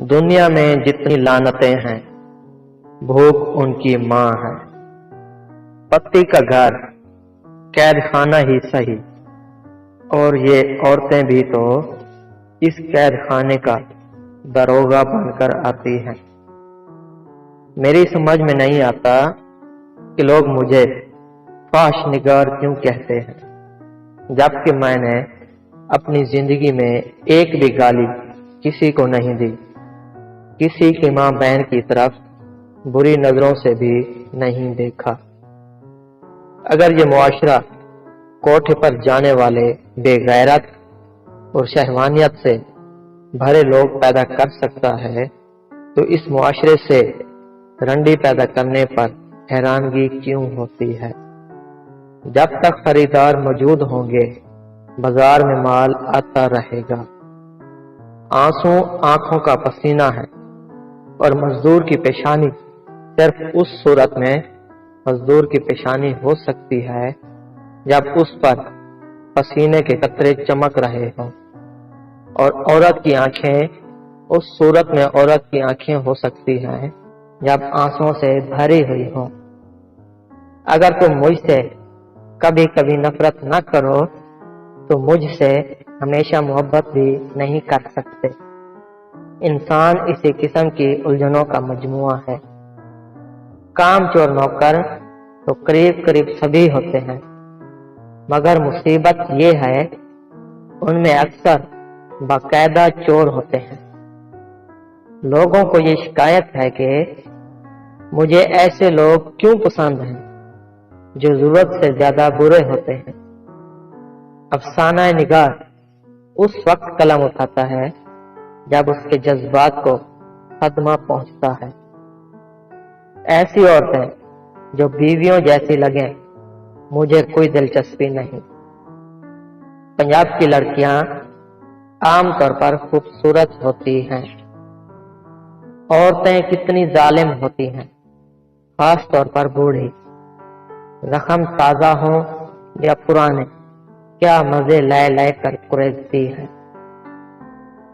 دنیا میں جتنی لعنتیں ہیں بھوک ان کی ماں ہے۔ پتی کا گھر قید خانہ ہی سہی، اور یہ عورتیں بھی تو اس قید خانے کا داروغہ بن کر آتی ہیں۔ میری سمجھ میں نہیں آتا کہ لوگ مجھے فحش نگار کیوں کہتے ہیں، جبکہ میں نے اپنی زندگی میں ایک بھی گالی کسی کو نہیں دی، کسی کی ماں بہن کی طرف بری نظروں سے بھی نہیں دیکھا۔ اگر یہ معاشرہ کوٹھے پر جانے والے بے غیرت اور شہوانیت سے بھرے لوگ پیدا کر سکتا ہے تو اس معاشرے سے رنڈی پیدا کرنے پر حیرانگی کیوں ہوتی ہے؟ جب تک خریدار موجود ہوں گے بازار میں مال آتا رہے گا۔ آنسو آنکھوں کا پسینہ ہے، اور مزدور کی پیشانی صرف اس صورت میں مزدور کی پیشانی ہو سکتی ہے جب اس پر پسینے کے قطرے چمک رہے ہوں، اور عورت کی آنکھیں اس صورت میں عورت کی آنکھیں ہو سکتی ہیں جب آنسوں سے بھری ہوئی ہوں۔ اگر تم مجھ سے کبھی کبھی نفرت نہ کرو تو مجھ سے ہمیشہ محبت بھی نہیں کر سکتے۔ انسان اسی قسم کی الجھنوں کا مجموعہ ہے۔ کام چور نوکر تو قریب قریب سبھی ہوتے ہیں، مگر مصیبت یہ ہے ان میں اکثر باقاعدہ چور ہوتے ہیں۔ لوگوں کو یہ شکایت ہے کہ مجھے ایسے لوگ کیوں پسند ہیں جو ضرورت سے زیادہ برے ہوتے ہیں۔ افسانہ نگار اس وقت قلم اٹھاتا ہے جب اس کے جذبات کو صدمہ پہنچتا ہے۔ ایسی عورتیں جو بیویوں جیسی لگیں مجھے کوئی دلچسپی نہیں۔ پنجاب کی لڑکیاں عام طور پر خوبصورت ہوتی ہیں۔ عورتیں کتنی ظالم ہوتی ہیں، خاص طور پر بوڑھی۔ زخم تازہ ہوں یا پرانے، کیا مزے لے لے کر کریدتی ہیں۔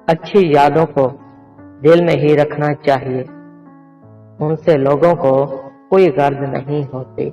اچھی یادوں کو دل میں ہی رکھنا چاہیے، ان سے لوگوں کو کوئی غرض نہیں ہوتی۔